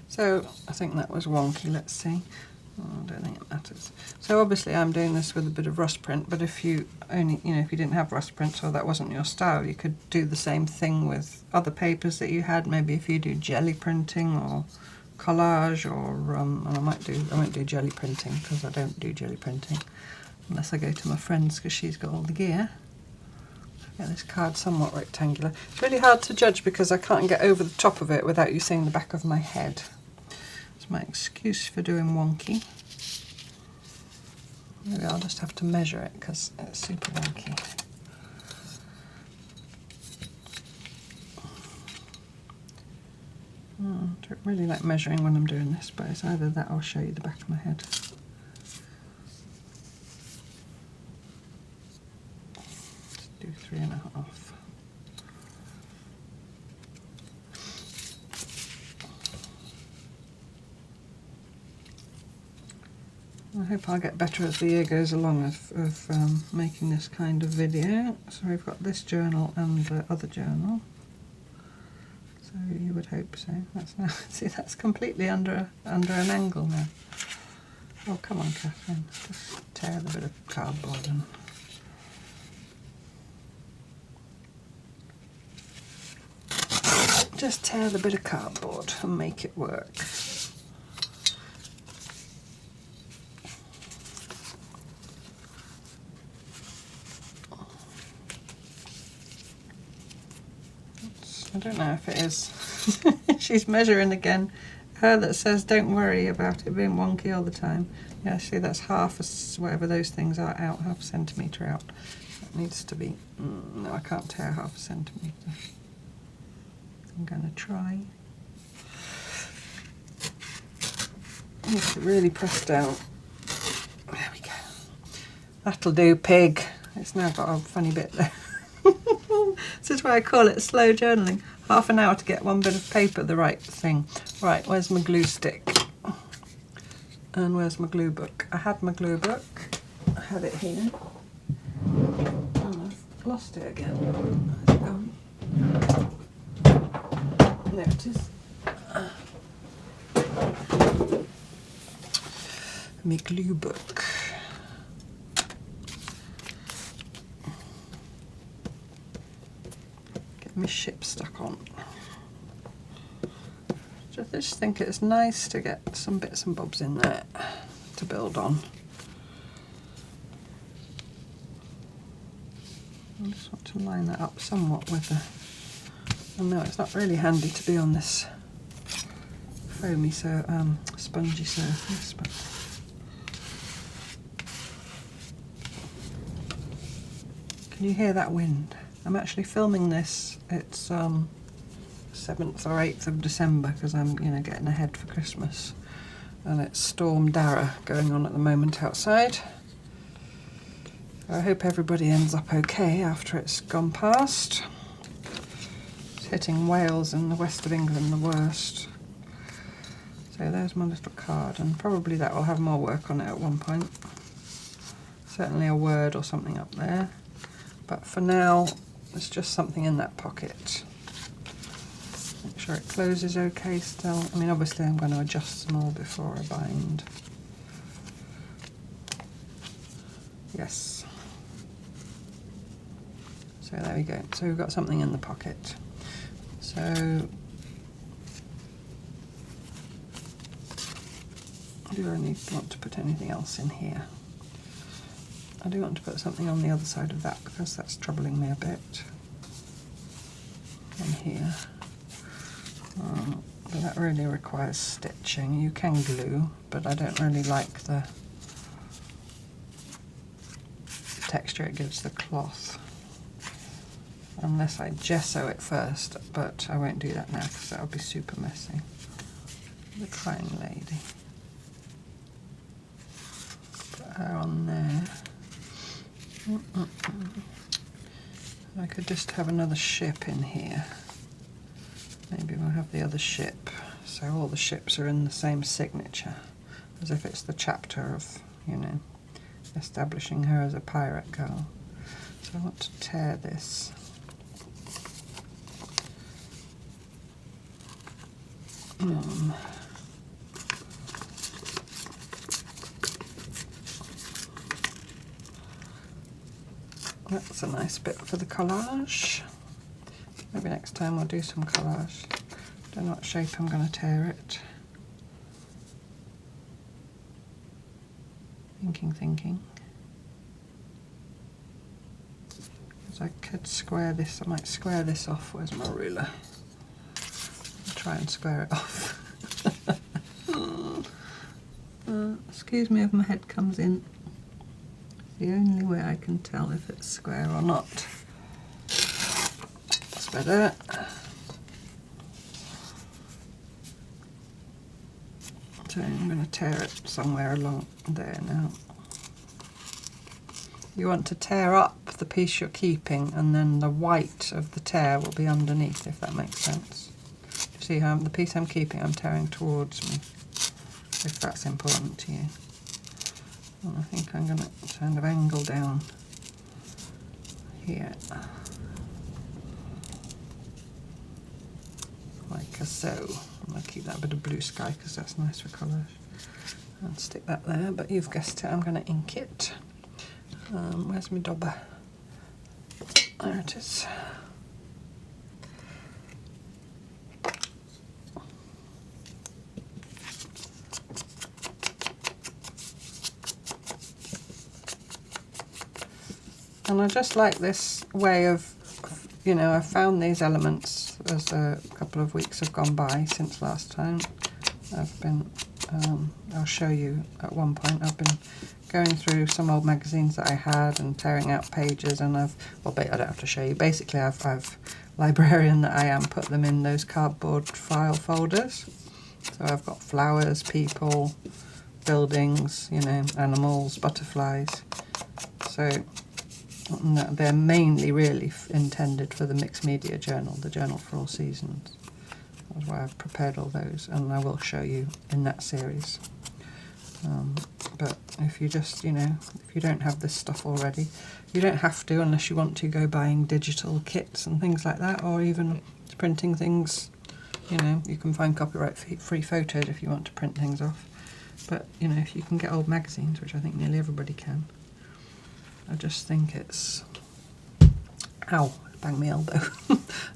So I think that was wonky. Let's see. Oh, I don't think it matters. So obviously I'm doing this with a bit of rust print, but if you only, if you didn't have rust print or that wasn't your style, you could do the same thing with other papers that you had. Maybe if you do jelly printing or collage, or and I won't do jelly printing because I don't do jelly printing unless I go to my friend's because she's got all the gear. Get this card somewhat rectangular. It's really hard to judge because I can't get over the top of it without you seeing the back of my head. It's my excuse for doing wonky. Maybe I'll just have to measure it because it's super wonky. I don't really like measuring when I'm doing this, but it's either that or I'll show you the back of my head. Let's do 3.5. I hope I'll get better as the year goes along of making this kind of video. So we've got this journal and the other journal. So you would hope so. That's now, see, that's completely under an angle now. Oh, come on, Catherine. Just tear the bit of cardboard and just tear the bit of cardboard and make it work. I don't know if it is. She's measuring again. Her that says don't worry about it being wonky all the time. Yeah, see, that's half a, whatever those things are out, half a centimetre out. That needs to be, no, I can't tear half a centimetre. I'm going to try. Needs to really press down. There we go. That'll do, pig. It's now got a funny bit there. This is why I call it slow journaling. Half an hour to get one bit of paper the right thing. Right, where's my glue stick? And where's my glue book? I had my glue book. I had it here. And I've lost it again. Where's it gone? There it is. My glue book. My ship stuck on. I just think it's nice to get some bits and bobs in there to build on. I just want to line that up somewhat with the And no, it's not really handy to be on this foamy, spongy surface, but can you hear that wind? I'm actually filming this. It's 7th or 8th of December because I'm, getting ahead for Christmas, and it's Storm Dara going on at the moment outside. I hope everybody ends up okay after it's gone past. It's hitting Wales and the west of England the worst. So there's my little card, and probably that will have more work on it at one point. Certainly a word or something up there. But for now, it's just something in that pocket. Make sure it closes okay still. I mean, obviously I'm going to adjust them all before I bind. Yes. So there we go. So we've got something in the pocket. So do I want to put anything else in here? I do want to put something on the other side of that because that's troubling me a bit. In here. But that really requires stitching. You can glue, but I don't really like the texture it gives the cloth. Unless I gesso it first, but I won't do that now because that would be super messy. The crying lady. Put her on there. I could just have another ship in here. Maybe we'll have the other ship, so all the ships are in the same signature, as if it's the chapter of, establishing her as a pirate girl. So I want to tear this. That's a nice bit for the collage. Maybe next time we'll do some collage. Don't know what shape I'm going to tear it. Thinking. Because I could square this. I might square this off. Where's my ruler? I'll try and square it off. Excuse me if my head comes in. The only way I can tell if it's square or not. That's better. So I'm going to tear it somewhere along there now. You want to tear up the piece you're keeping, and then the white of the tear will be underneath, if that makes sense. See how the piece I'm keeping I'm tearing towards me, if that's important to you. And I think I'm going to kind of angle down here, like so. I'm going to keep that bit of blue sky because that's nice for collage. And stick that there, but you've guessed it, I'm going to ink it. Where's my dauber? There it is. And I just like this way of, I've found these elements as a couple of weeks have gone by since last time. I've been, I'll show you at one point, I've been going through some old magazines that I had and tearing out pages, and I don't have to show you. Basically, I've librarian that I am, put them in those cardboard file folders. So I've got flowers, people, buildings, animals, butterflies. So they're mainly really intended for the mixed media journal, the Journal for All Seasons. That's why I've prepared all those, and I will show you in that series. But if you just, if you don't have this stuff already, you don't have to unless you want to go buying digital kits and things like that, or even printing things. You can find copyright-free photos if you want to print things off. But, if you can get old magazines, which I think nearly everybody can, I just think it's... Ow, bang my elbow.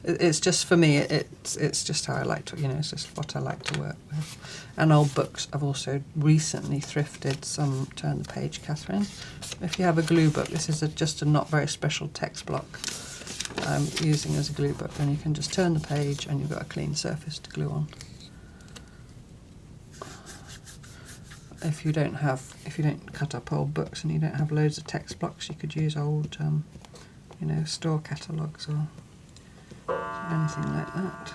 It's just, for me, it's just how I like to, it's just what I like to work with. And old books, I've also recently thrifted some. Turn the page, Catherine. If you have a glue book, this is just a not very special text block. I'm using as a glue book, and you can just turn the page and you've got a clean surface to glue on. If you don't cut up old books and you don't have loads of text blocks, you could use old, you know, store catalogues or anything like that.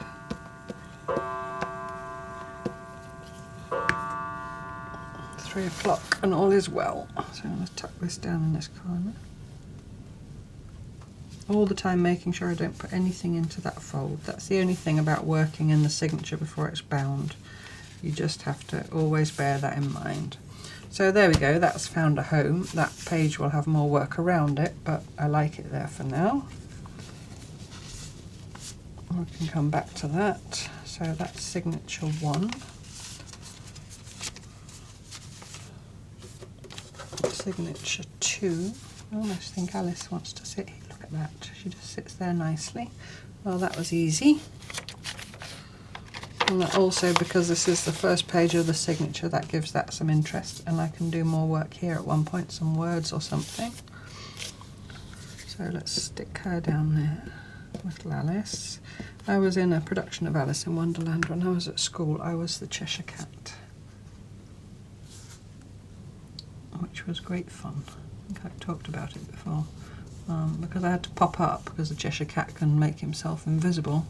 Three o'clock and all is well. So I'm going to tuck this down in this corner. All the time making sure I don't put anything into that fold. That's the only thing about working in the signature before it's bound. You just have to always bear that in mind. So there we go, that's found a home. That page will have more work around it, but I like it there for now. We can come back to that. So that's signature 1. Signature 2. I almost think Alice wants to sit here. Look at that. She just sits there nicely. Well, that was easy. And that also, because this is the first page of the signature, that gives that some interest, and I can do more work here at one point, some words or something. So let's stick her down there, little Alice. I was in a production of Alice in Wonderland when I was at school. I was the Cheshire Cat, which was great fun. I think I've talked about it before. Because I had to pop up, because the Cheshire Cat can make himself invisible.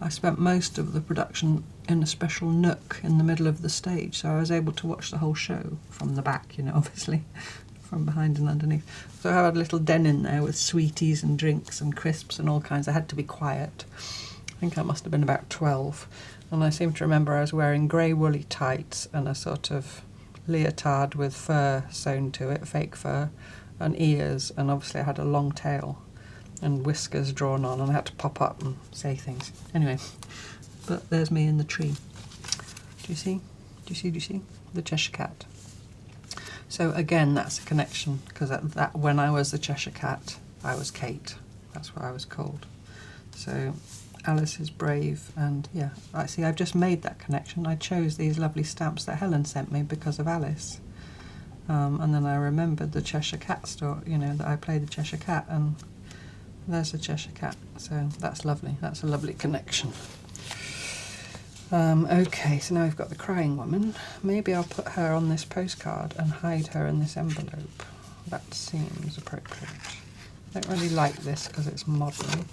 I spent most of the production in a special nook in the middle of the stage, so I was able to watch the whole show from the back, you know, obviously, from behind and underneath. So I had a little den in there with sweeties and drinks and crisps and all kinds. I had to be quiet. I think I must have been about 12. And I seem to remember I was wearing grey woolly tights and a sort of leotard with fur sewn to it, fake fur, and ears, and obviously I had a long tail and whiskers drawn on, and I had to pop up and say things. Anyway, but there's me in the tree. Do you see? Do you see? The Cheshire Cat. So again, that's a connection, because that when I was the Cheshire Cat, I was Kate. That's what I was called. So Alice is brave, and yeah, I see. I've just made that connection. I chose these lovely stamps that Helen sent me because of Alice, and then I remembered the Cheshire Cat story. You know, that I played the Cheshire Cat, and there's the Cheshire Cat. So that's lovely. That's a lovely connection. Okay, so now we've got the crying woman. Maybe I'll put her on this postcard and hide her in this envelope. That seems appropriate. I don't really like this because it's modern.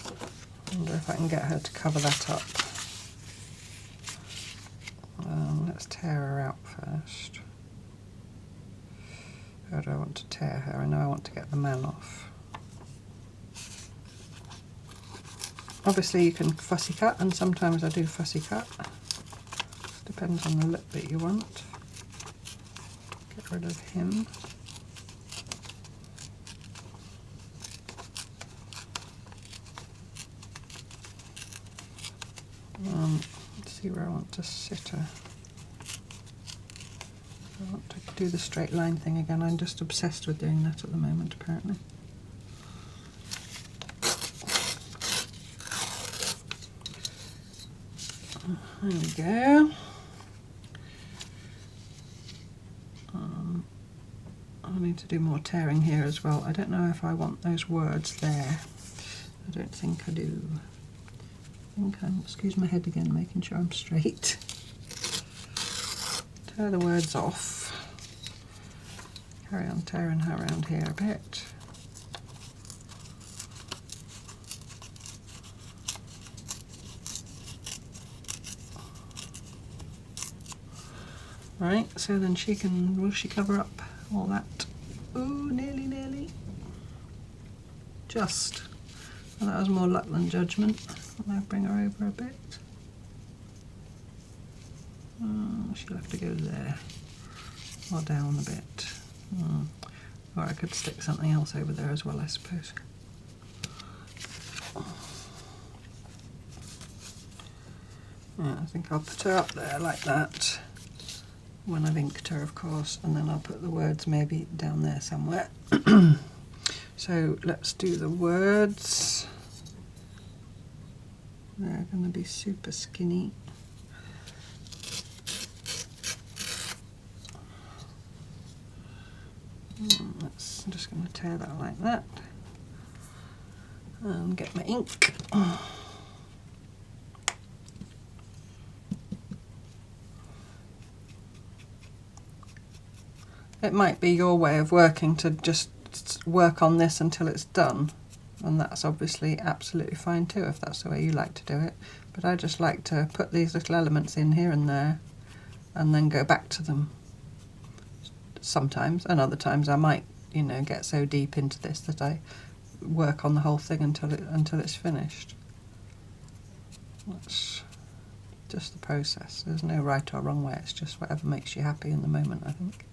I wonder if I can get her to cover that up. Let's tear her out first. How do I want to tear her? I know I want to get the man off. Obviously you can fussy cut, and sometimes I do fussy cut. Depends on the look that you want. Get rid of him. Let's see where I want to sit her. I want to do the straight line thing again. I'm just obsessed with doing that at the moment, apparently. There we go. I need to do more tearing here as well. I don't know if I want those words there. I don't think I do. I think I'm, excuse my head again, making sure I'm straight. Tear the words off. Carry on tearing her around here a bit. Right, so then she can, will she cover up all that? Ooh, nearly. Just. Well, that was more luck than judgment. I'll bring her over a bit. She'll have to go there. Or down a bit. Or I could stick something else over there as well, I suppose. Yeah, I think I'll put her up there like that. When I've inked her, of course, and then I'll put the words maybe down there somewhere. So let's do the words. They're going to be super skinny. I'm just going to tear that like that. and get my ink. It might be your way of working to just work on this until it's done, and that's obviously absolutely fine too if that's the way you like to do it, but I just like to put these little elements in here and there and then go back to them sometimes, and other times I might, you know, get so deep into this that I work on the whole thing until it's finished. That's just the process. There's no right or wrong way, it's just whatever makes you happy in the moment, I think.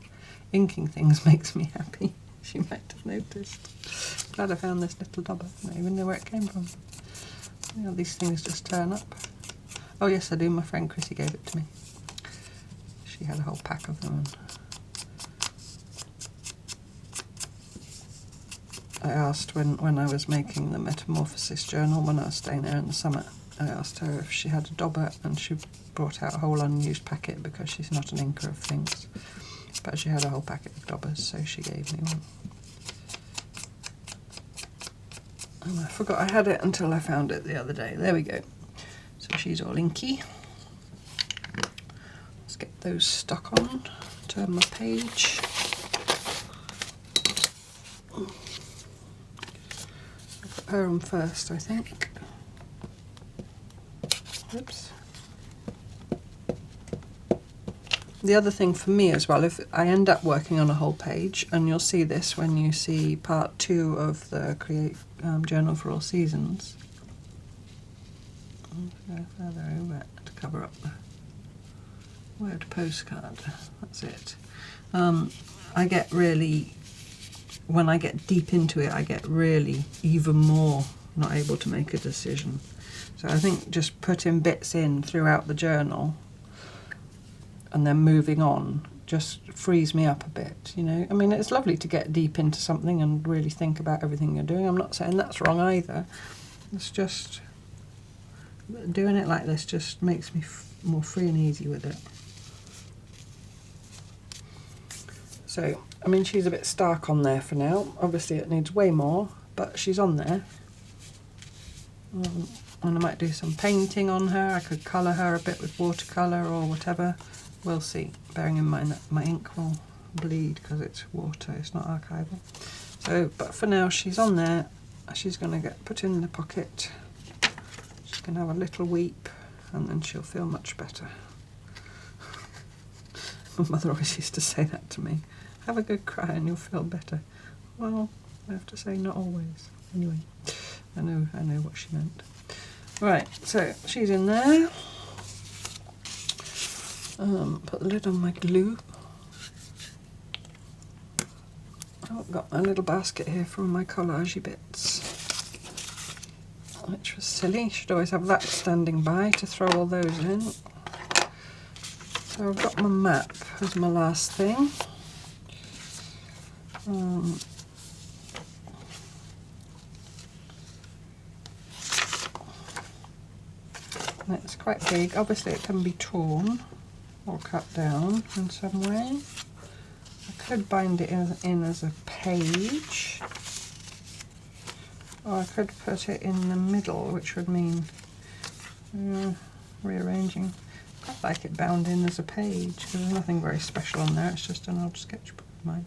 Inking things makes me happy, as you might have noticed. Glad I found this little dauber. I don't even know where it came from. You know, these things just turn up. Oh yes, I do. My friend Chrissy gave it to me. She had a whole pack of them. And I asked when I was making the Metamorphosis journal, when I was staying there in the summer, I asked her if she had a dauber, and she brought out a whole unused packet because she's not an inker of things. But she had a whole packet of daubers, so she gave me one. And I forgot I had it until I found it the other day. There we go. So she's all inky. Let's get those stuck on. Turn my page. I'll put her on first, I think. Oops. The other thing for me as well, if I end up working on a whole page, and you'll see this when you see part 2 of the Create Journal for All Seasons. Further over to cover up the word postcard. That's it. I get really, when I get deep into it, I get really even more not able to make a decision. So I think just putting bits in throughout the journal and then moving on just frees me up a bit, you know. I mean, it's lovely to get deep into something and really think about everything you're doing. I'm not saying that's wrong either. It's just doing it like this just makes me more free and easy with it. So, I mean, she's a bit stark on there for now. Obviously it needs way more, but she's on there. And I might do some painting on her. I could colour her a bit with watercolour or whatever. We'll see, bearing in mind that my ink will bleed because it's water, it's not archival. So, but for now she's on there. She's going to get put in the pocket. She's going to have a little weep and then she'll feel much better. My mother always used to say that to me. Have a good cry and you'll feel better. Well, I have to say not always. Anyway, I know what she meant. Right, so she's in there. Put the lid on my glue. I've got my little basket here for all my collagey bits, which was silly. Should always have that standing by to throw all those in. So I've got my map as my last thing. It's quite big. Obviously it can be torn or cut down in some way. I could bind it in as a page, or I could put it in the middle, which would mean rearranging. I quite like it bound in as a page because there's nothing very special on there, it's just an old sketchbook of mine.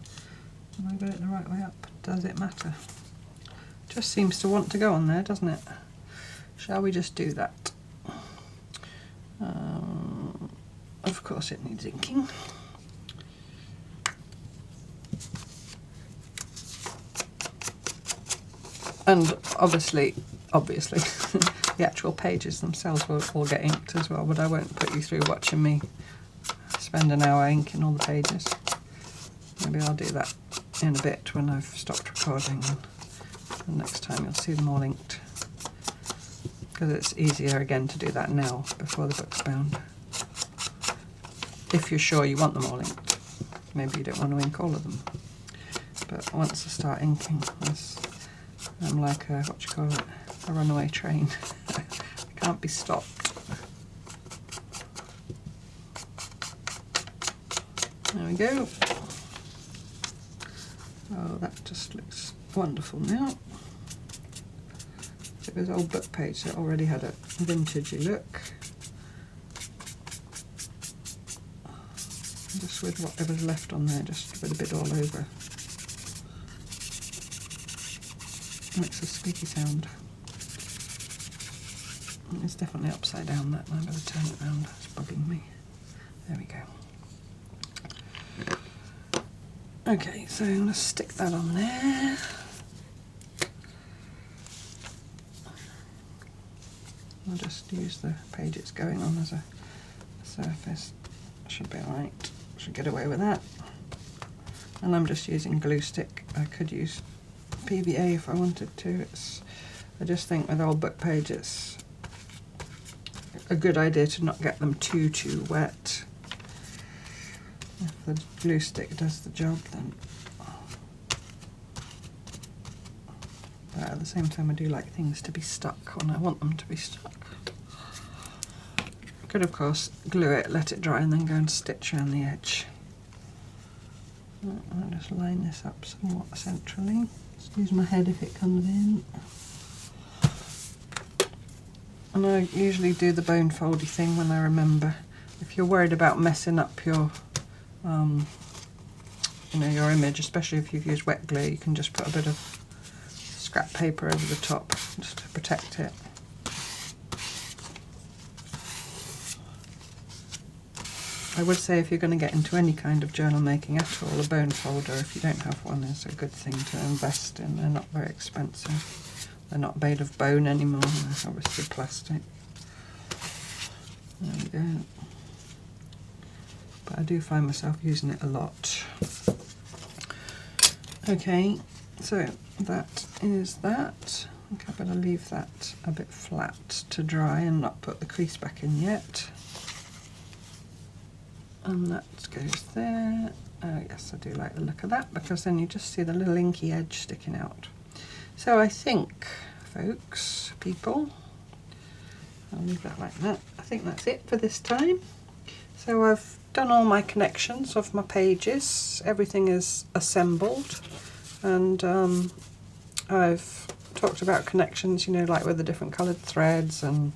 And I got it the right way up. Does it matter? Just seems to want to go on there, doesn't it? Shall we just do that? Of course it needs inking. And obviously, the actual pages themselves will all get inked as well, but I won't put you through watching me spend an hour inking all the pages. Maybe I'll do that in a bit when I've stopped recording, and next time you'll see them all inked. Because it's easier again to do that now before the book's bound. If you're sure you want them all inked. Maybe you don't want to ink all of them. But once I start inking, I'm like a, a runaway train. I can't be stopped. There we go. Oh, that just looks wonderful now. it was old book page, so it already had a vintagey look. Just with whatever's left on there, just with a bit all over. Makes a squeaky sound. It's definitely upside down, that. I'm going to turn it around. It's bugging me. There we go. Okay, so I'm going to stick that on there. I'll just use the page it's going on as a surface. Should be alright. Should get away with that. And I'm just using glue stick. I could use PVA if I wanted to. I just think with old book page it's a good idea to not get them too wet. If the glue stick does the job, then. But at the same time, I do like things to be stuck when I want them to be stuck. I could, of course, glue it, let it dry, and then go and stitch around the edge. I'll just line this up somewhat centrally. Just use my head if it comes in. And I usually do the bone foldy thing when I remember. If you're worried about messing up your, you know, your image, especially if you've used wet glue, you can just put a bit of scrap paper over the top just to protect it. I would say if you're going to get into any kind of journal making at all, a bone folder, if you don't have one, is a good thing to invest in. They're not very expensive. They're not made of bone anymore, they're obviously plastic. There we go. But I do find myself using it a lot. Okay, so that is that. I think I better leave that a bit flat to dry and not put the crease back in yet. And that goes there. Oh yes, I do like the look of that, because then you just see the little inky edge sticking out. So I think, folks, people, I'll leave that like that. I think that's it for this time. So I've done all my connections of my pages. Everything is assembled, and I've talked about connections, you know, like with the different coloured threads, and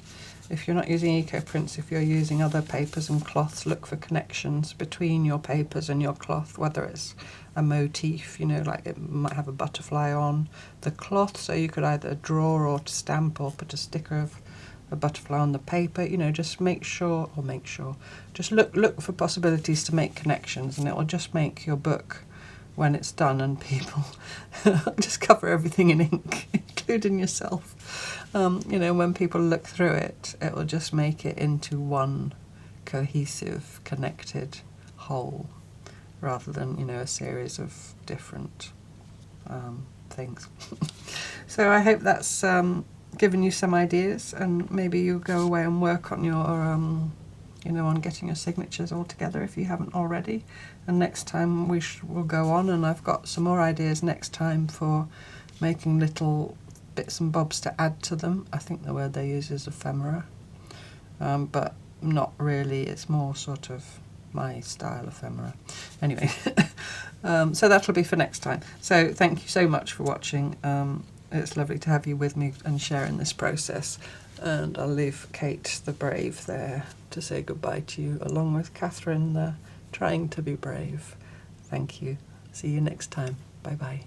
if you're not using eco prints, if you're using other papers and cloths, look for connections between your papers and your cloth, whether it's a motif, you know, like it might have a butterfly on the cloth, so you could either draw or stamp or put a sticker of a butterfly on the paper. You know, just just look for possibilities to make connections, and it will just make your book, when it's done and people just cover everything in ink, including yourself. You know, when people look through it, it will just make it into one cohesive, connected whole, rather than, you know, a series of different things. So I hope that's given you some ideas, and maybe you'll go away and work on your, you know, on getting your signatures all together if you haven't already. And next time we'll go on, and I've got some more ideas next time for making little bits and bobs to add to them. I think the word they use is ephemera, but not really. It's more sort of my style ephemera. Anyway, so that'll be for next time. So thank you so much for watching. It's lovely to have you with me and sharing this process. And I'll leave Kate the brave there to say goodbye to you, along with Catherine the trying to be brave. Thank you. See you next time. Bye bye.